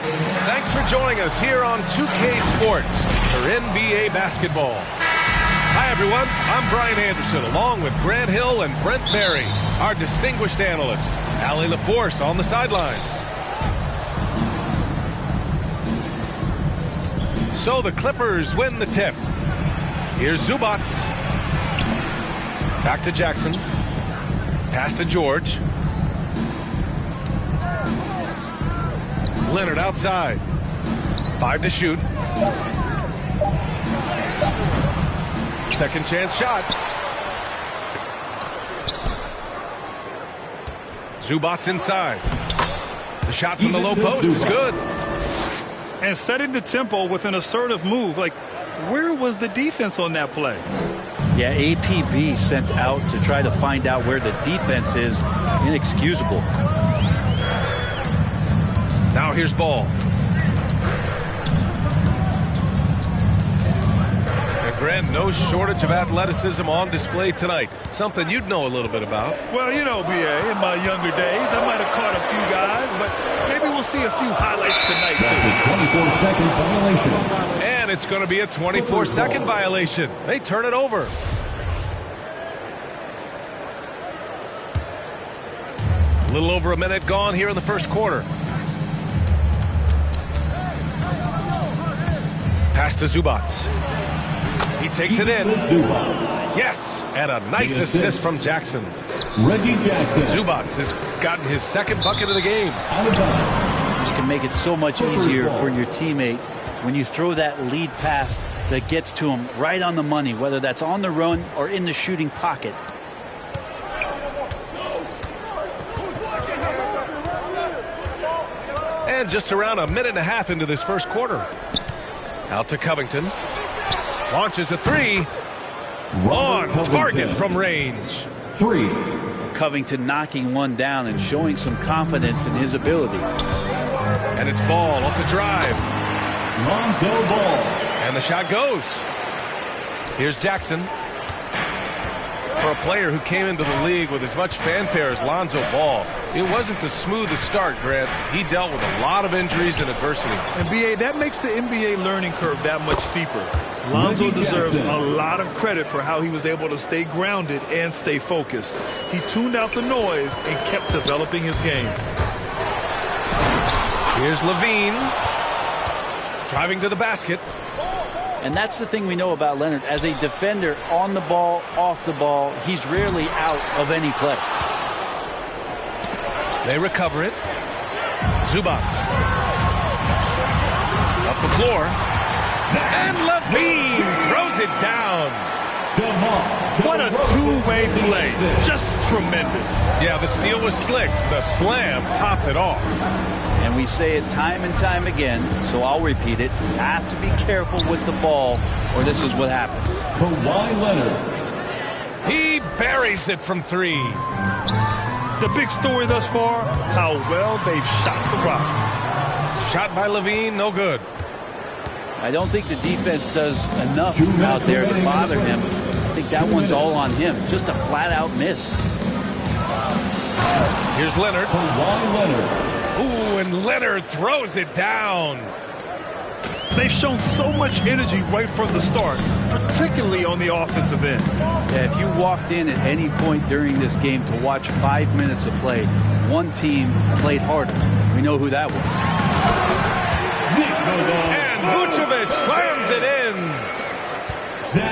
Thanks for joining us here on 2K Sports for NBA basketball. Hi, everyone. I'm Brian Anderson, along with Grant Hill and Brent Berry, our distinguished analyst. Allie LaForce on the sidelines. So the Clippers win the tip. Here's Zubac. Back to Jackson. Pass to George. Leonard outside. 5 to shoot. Second chance shot. Zubac inside. The shot from the low post is good. And setting the tempo with an assertive move. Like, where was the defense on that play? Yeah, APB sent out to try to find out where the defense is. Inexcusable. Now here's Ball. And Grant, no shortage of athleticism on display tonight. Something you'd know a little bit about. Well, you know, BA, in my younger days, I might have caught a few guys, but maybe we'll see a few highlights tonight, too. That's a 24-second violation. And it's going to be a 24-second violation. They turn it over. A little over a minute gone here in the first quarter. Pass to Zubac. He takes it in. Yes, and a nice assist from Jackson. Reggie Jackson. Zubac has gotten his second bucket of the game. This can make it so much easier for your teammate when you throw that lead pass that gets to him right on the money, whether that's on the run or in the shooting pocket. And just around a minute and a half into this first quarter. Out to Covington. Launches a three. On target from range. 3. Covington knocking one down and showing some confidence in his ability. And it's Ball off the drive. Lonzo Ball. And the shot goes. Here's Jackson. For a player who came into the league with as much fanfare as Lonzo Ball, it wasn't the smoothest start, Grant. He dealt with a lot of injuries and adversity. And, BA, that makes the NBA learning curve that much steeper. Lonzo deserves a lot of credit for how he was able to stay grounded and stay focused. He tuned out the noise and kept developing his game. Here's Levine. Driving to the basket. And that's the thing we know about Leonard. As a defender, on the ball, off the ball, he's rarely out of any play. They recover it. Zubac. Up the floor. And Levine throws it down. What a two-way play. Just tremendous. Yeah, the steal was slick. The slam topped it off. And we say it time and time again, so I'll repeat it. Have to be careful with the ball, or this is what happens. Kawhi Leonard. He buries it from 3. The big story thus far, how well they've shot the rock. Shot by Levine, no good. I don't think the defense does enough out there to bother him. I think that one's all on him. Just a flat-out miss. Here's Leonard. Kawhi Leonard. Ooh, and Leonard throws it down. They've shown so much energy right from the start, particularly on the offensive end. Yeah, if you walked in at any point during this game to watch 5 minutes of play, one team played harder. We know who that was. And Vucevic slams it in.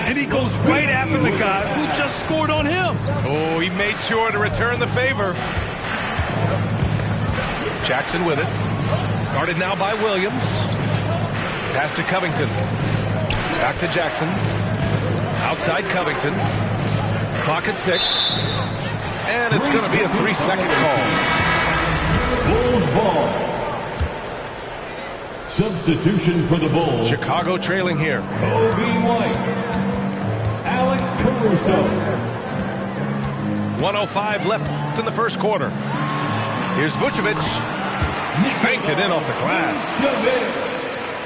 And he goes right after the guy who just scored on him. Oh, he made sure to return the favor. Jackson with it. Guarded now by Williams. Pass to Covington. Back to Jackson. Outside Covington. Clock at 6. And it's going to be a 3-second call. Bulls ball. Substitution for the Bulls. Chicago trailing here. Kobe White. Alex Caruso. 1:05 left in the first quarter. Here's Vucevic. Banked it in off the glass.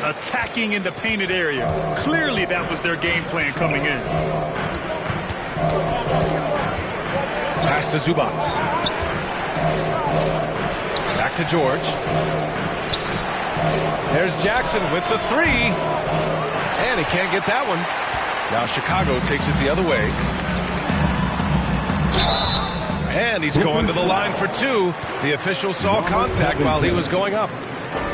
Attacking in the painted area. Clearly that was their game plan coming in. Pass to Zubac. Back to George. There's Jackson with the three. And he can't get that one. Now Chicago takes it the other way. And he's going to the line for two. The official saw contact while he was going up.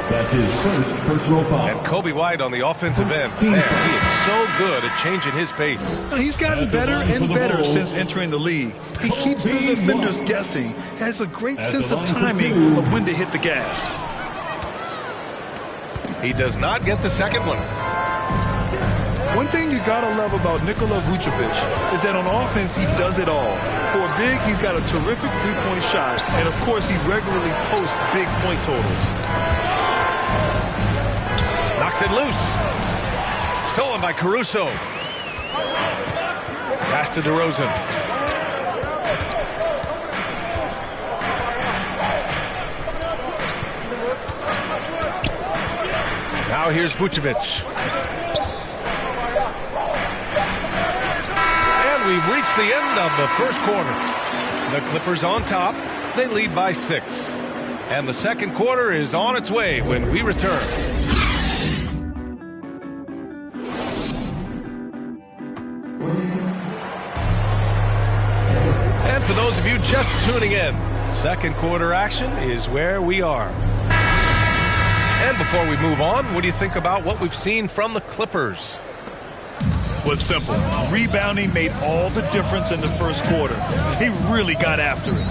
That's his first personal foul. And Kobe White on the offensive end. Man, he is so good at changing his pace. He's gotten better and better since entering the league. He keeps the defenders guessing, has a great sense of timing of when to hit the gas. He does not get the second one. One thing you gotta love about Nikola Vucevic is that on offense he does it all. For a big, he's got a terrific three-point shot, and of course he regularly posts big point totals. Knocks it loose. Stolen by Caruso. Pass to DeRozan. Now here's Vucevic. And we've reached the end of the first quarter. The Clippers on top. They lead by 6. And the second quarter is on its way when we return. And for those of you just tuning in, second quarter action is where we are. And before we move on, what do you think about what we've seen from the Clippers? Well, it's simple. Rebounding made all the difference in the first quarter. They really got after it.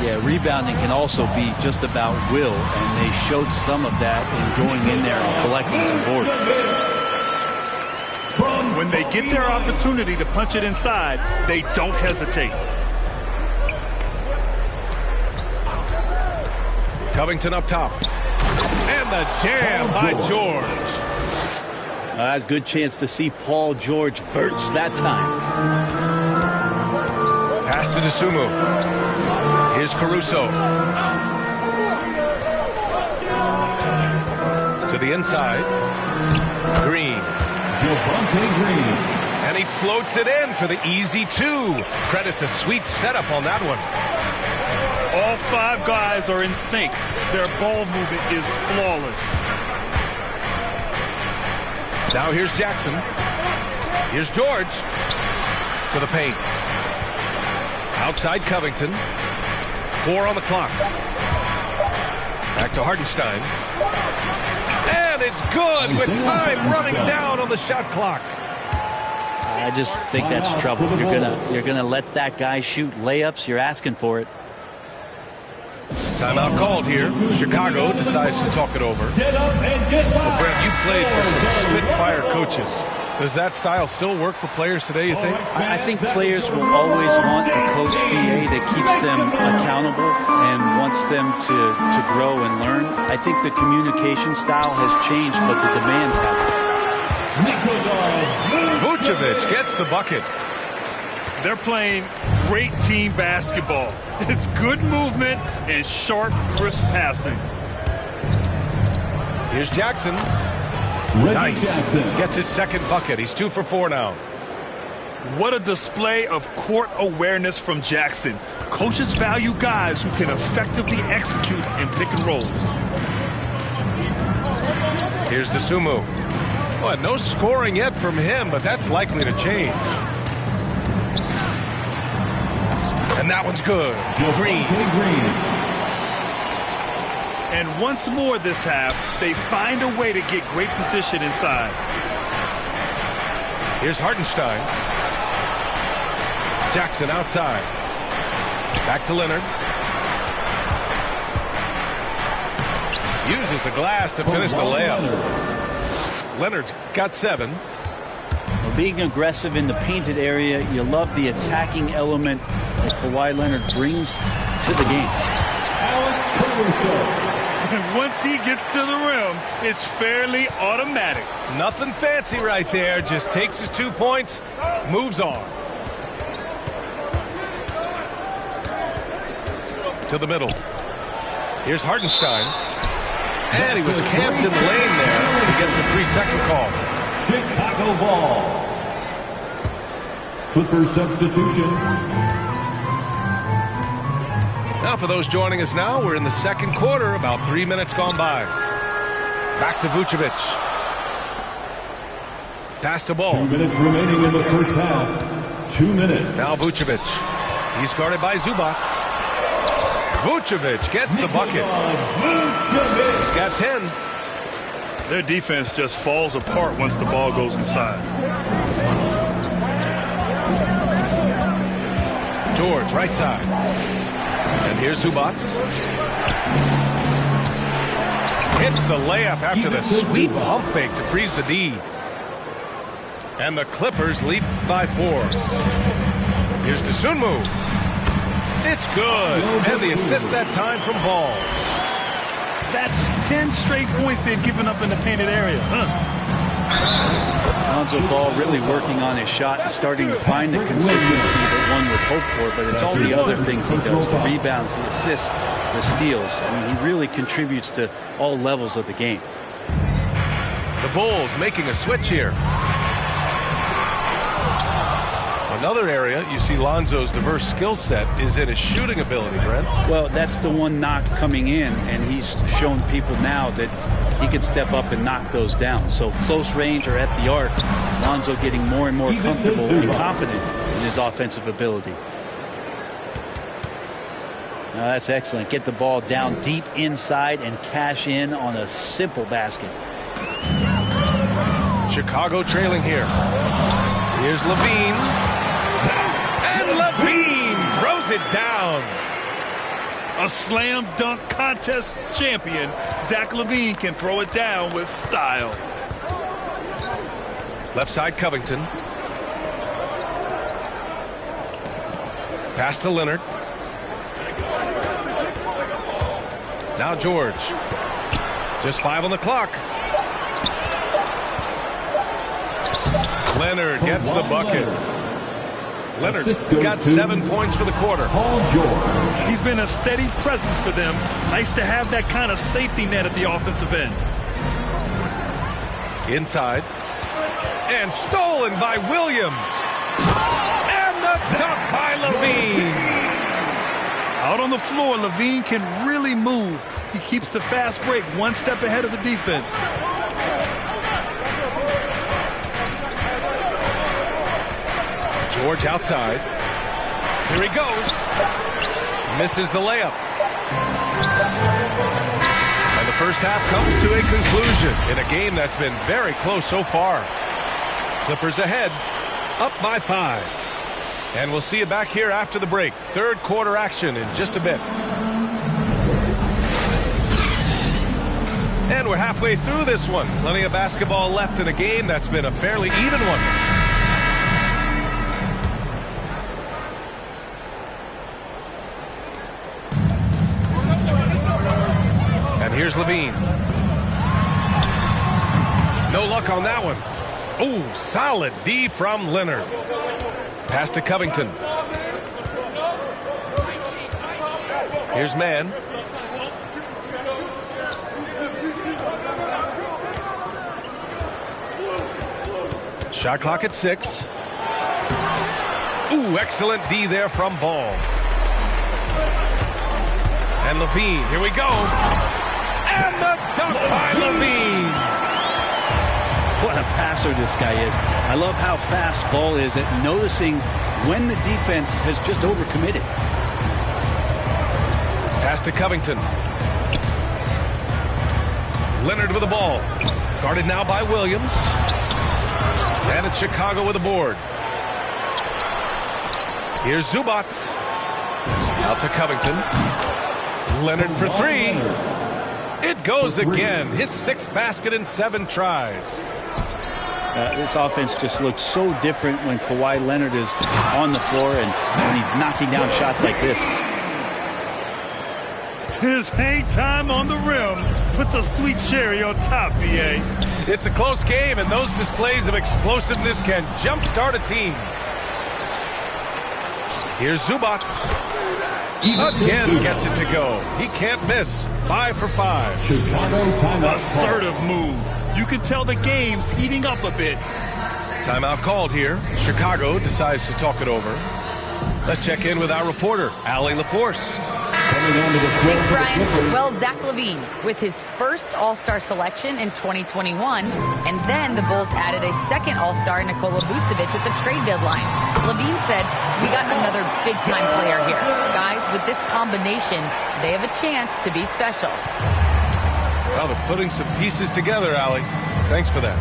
Yeah, rebounding can also be just about will, and they showed some of that in going in there and collecting some boards. When they get their opportunity to punch it inside, they don't hesitate. Covington up top. And the jam by George. Good chance to see Paul George verts that time. Pass to Dosunmu. Here's Caruso. To the inside. Green. Green. And he floats it in for the easy two. Credit the sweet setup on that one. All 5 guys are in sync. Their ball movement is flawless. Now here's Jackson. Here's George. To the paint. Outside Covington. 4 on the clock. Back to Hartenstein. And it's good with time running down on the shot clock. I just think that's trouble. You're gonna let that guy shoot layups. You're asking for it. Timeout called here. Chicago decides to talk it over. Well, Brent, you played for some Spitfire coaches. Does that style still work for players today, you think? I think players will always want a coach BA that keeps them accountable and wants them to grow and learn. I think the communication style has changed, but the demands haven't. Vucevic gets the bucket. They're playing great team basketball. It's good movement and sharp, crisp passing. Here's Jackson. Nice. Gets his second bucket. He's 2 for 4 now. What a display of court awareness from Jackson. Coaches value guys who can effectively execute in pick and rolls. Here's Dosunmu. Well, no scoring yet from him, but that's likely to change. And that one's good. Green. And once more this half, they find a way to get great position inside. Here's Hartenstein. Jackson outside. Back to Leonard. Uses the glass to finish the layup. Leonard's got 7. Well, being aggressive in the painted area, you love the attacking element that Kawhi Leonard brings to the game. And once he gets to the rim, it's fairly automatic. Nothing fancy right there. Just takes his 2 points, moves on. To the middle. Here's Hartenstein. And he was camped in the lane there. He gets a 3-second call. Chicago ball. Clippers substitution. Now for those joining us now, we're in the second quarter, about 3 minutes gone by. Back to Vucevic. Pass to Ball. 2 minutes remaining in the first half. 2 minutes. Now Vucevic. He's guarded by Zubac. Vucevic gets the bucket. He's got 10. Their defense just falls apart once the ball goes inside. George, right side. And here's Zubac. Hits the layup after the sweet pump fake to freeze the D. And the Clippers lead by 4. Here's Dosunmu. It's good. And the assist that time from Ball. That's 10 straight points they've given up in the painted area. Lonzo Ball really working on his shot and starting to find the consistency that one would hope for, but it's all the other things he does, the rebounds, the assists, the steals. I mean, he really contributes to all levels of the game. The Bulls making a switch here. Another area you see Lonzo's diverse skill set is in his shooting ability, Brent. Well, that's the one knock coming in, and he's shown people now that he can step up and knock those down. So close range or at the arc, Lonzo getting more and more comfortable and confident in his offensive ability. Now that's excellent. Get the ball down deep inside and cash in on a simple basket. Chicago trailing here. Here's Levine. And Levine throws it down. A slam dunk contest champion, Zach LaVine can throw it down with style. Left side Covington. Pass to Leonard. Now George. Just 5 on the clock. Leonard gets the bucket. Leonard's got 7 points for the quarter. He's been a steady presence for them. Nice to have that kind of safety net at the offensive end. Inside. And stolen by Williams. And the dunk by Levine. Out on the floor, Levine can really move. He keeps the fast break one step ahead of the defense. George outside. Here he goes. Misses the layup. And the first half comes to a conclusion in a game that's been very close so far. Clippers ahead, up by 5. And we'll see you back here after the break. Third quarter action in just a bit. And we're halfway through this one. Plenty of basketball left in a game that's been a fairly even one. Here's Levine. No luck on that one. Oh, solid D from Leonard. Pass to Covington. Here's Mann. Shot clock at 6. Ooh, excellent D there from Ball. And Levine, here we go. And the dunk by Levine. What a passer this guy is. I love how fast Ball is at noticing when the defense has just overcommitted. Pass to Covington. Leonard with the ball. Guarded now by Williams. And it's Chicago with the board. Here's Zubac. Out to Covington. Leonard for 3. It goes again. His 6th basket in 7 tries. This offense just looks so different when Kawhi Leonard is on the floor and when he's knocking down shots like this. His hang time on the rim puts a sweet cherry on top, B.A. It's a close game, and those displays of explosiveness can jumpstart a team. Here's Zubac. Again gets it to go. He can't miss. 5 for 5. Assertive move. You can tell the game's heating up a bit. Timeout called here. Chicago decides to talk it over. Let's check in with our reporter, Allie LaForce. Thanks, Brian. Well, Zach LaVine with his first All-Star selection in 2021, and then the Bulls added a second All-Star, Nikola Vucevic, at the trade deadline. LaVine said, "We got another big-time player here. Guys, with this combination, they have a chance to be special." Well, they're putting some pieces together, Allie. Thanks for that.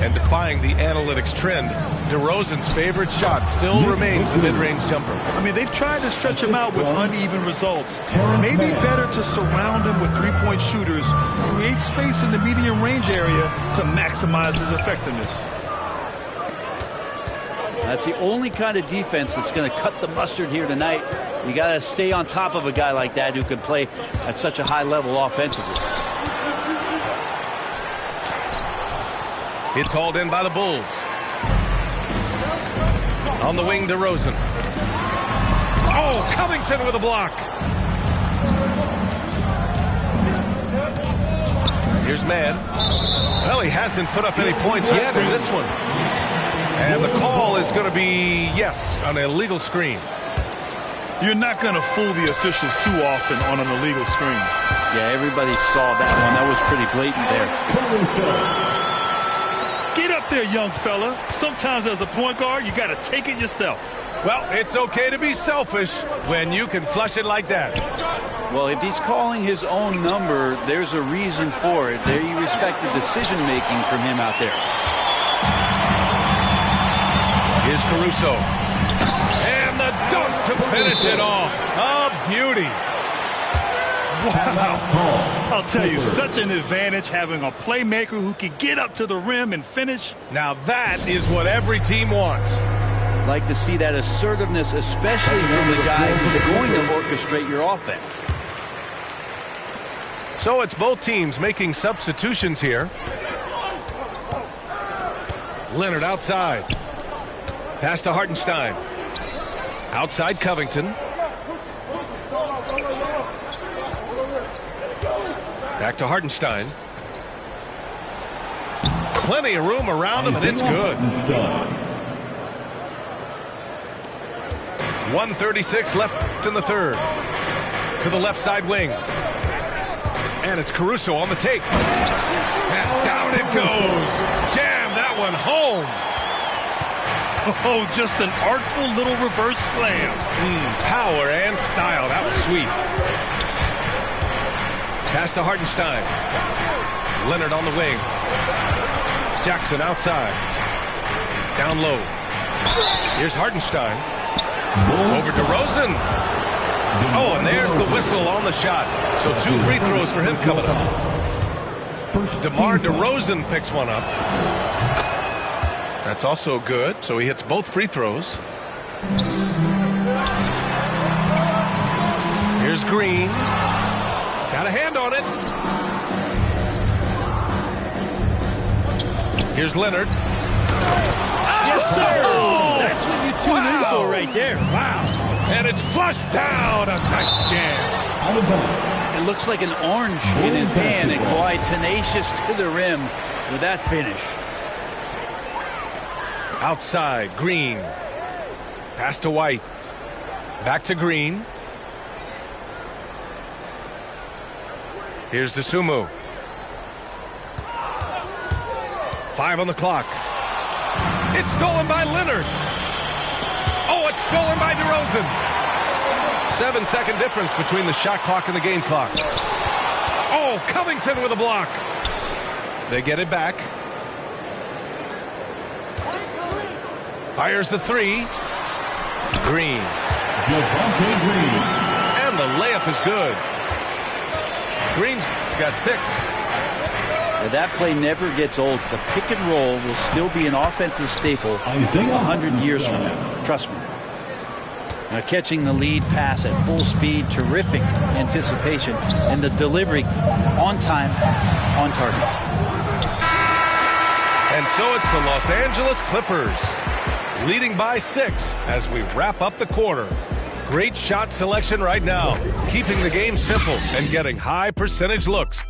And defying the analytics trend, DeRozan's favorite shot still remains the mid-range jumper. I mean, they've tried to stretch him out with uneven results. Maybe better to surround him with three-point shooters, create space in the medium range area to maximize his effectiveness. That's the only kind of defense that's going to cut the mustard here tonight. You got to stay on top of a guy like that who can play at such a high level offensively. It's hauled in by the Bulls. On the wing, DeRozan. Oh, Covington with a block. Here's Mann. Well, he hasn't put up any points yet in this one. And the call is going to be, yes, an illegal screen. You're not going to fool the officials too often on an illegal screen. Yeah, everybody saw that one. That was pretty blatant there. Get up there, young fella. Sometimes as a point guard, you got to take it yourself. Well, it's okay to be selfish when you can flush it like that. Well, if he's calling his own number, there's a reason for it. They respect the decision-making from him out there. Here's Caruso. And the dunk to finish it off. A beauty. Wow. I'll tell you, such an advantage having a playmaker who can get up to the rim and finish. Now that is what every team wants. Like to see that assertiveness, especially from the guy who's going to orchestrate your offense. So it's both teams making substitutions here. Leonard outside. Pass to Hartenstein. Outside Covington. Back to Hartenstein. Plenty of room around him, and it's good. 1:36 left in the third. To the left side wing. And it's Caruso on the take. And down it goes. Jam that one home. Oh, just an artful little reverse slam. Power and style. That was sweet. Pass to Hartenstein. Leonard on the wing. Jackson outside. Down low. Here's Hartenstein. Over to DeRozan. Oh, and there's the whistle on the shot. So 2 free throws for him coming up. DeMar DeRozan picks one up. That's also good. So he hits both free throws. Here's Green. Got a hand on it. Here's Leonard. Yes, sir. Oh, that's what you tune in for right there. Wow. And it's flushed down. A nice jam. It looks like an orange in his hand, and Kawhi tenacious to the rim with that finish. Outside, Green. Pass to White. Back to Green. Here's DeSumo. 5 on the clock. It's stolen by Leonard. Oh, it's stolen by DeRozan. 7-second difference between the shot clock and the game clock. Oh, Covington with a block. They get it back. Fires the three. Green. And the layup is good. Green's got 6. Now, that play never gets old. The pick and roll will still be an offensive staple 100 years from now. Trust me. Now, catching the lead pass at full speed, terrific anticipation, and the delivery on time, on target. And so it's the Los Angeles Clippers leading by 6 as we wrap up the quarter. Great shot selection right now, keeping the game simple and getting high percentage looks.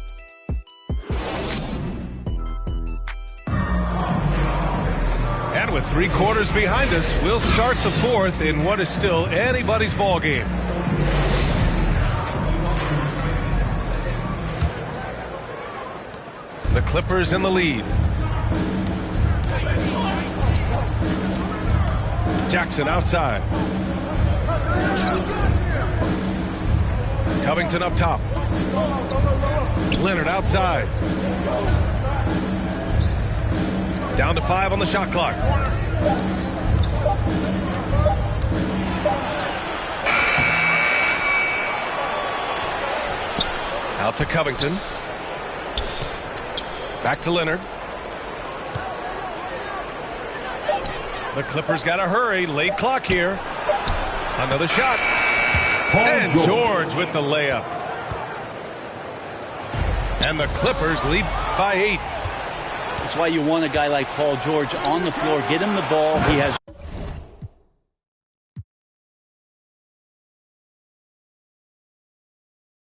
And with 3 quarters behind us, we'll start the 4th in what is still anybody's ball game. The Clippers in the lead. Jackson outside. Covington up top. Leonard outside. Down to 5 on the shot clock. Out to Covington. Back to Leonard. The Clippers got to hurry. Late clock here. Another shot. And George with the layup. And the Clippers lead by 8. That's why you want a guy like Paul George on the floor. Get him the ball. He has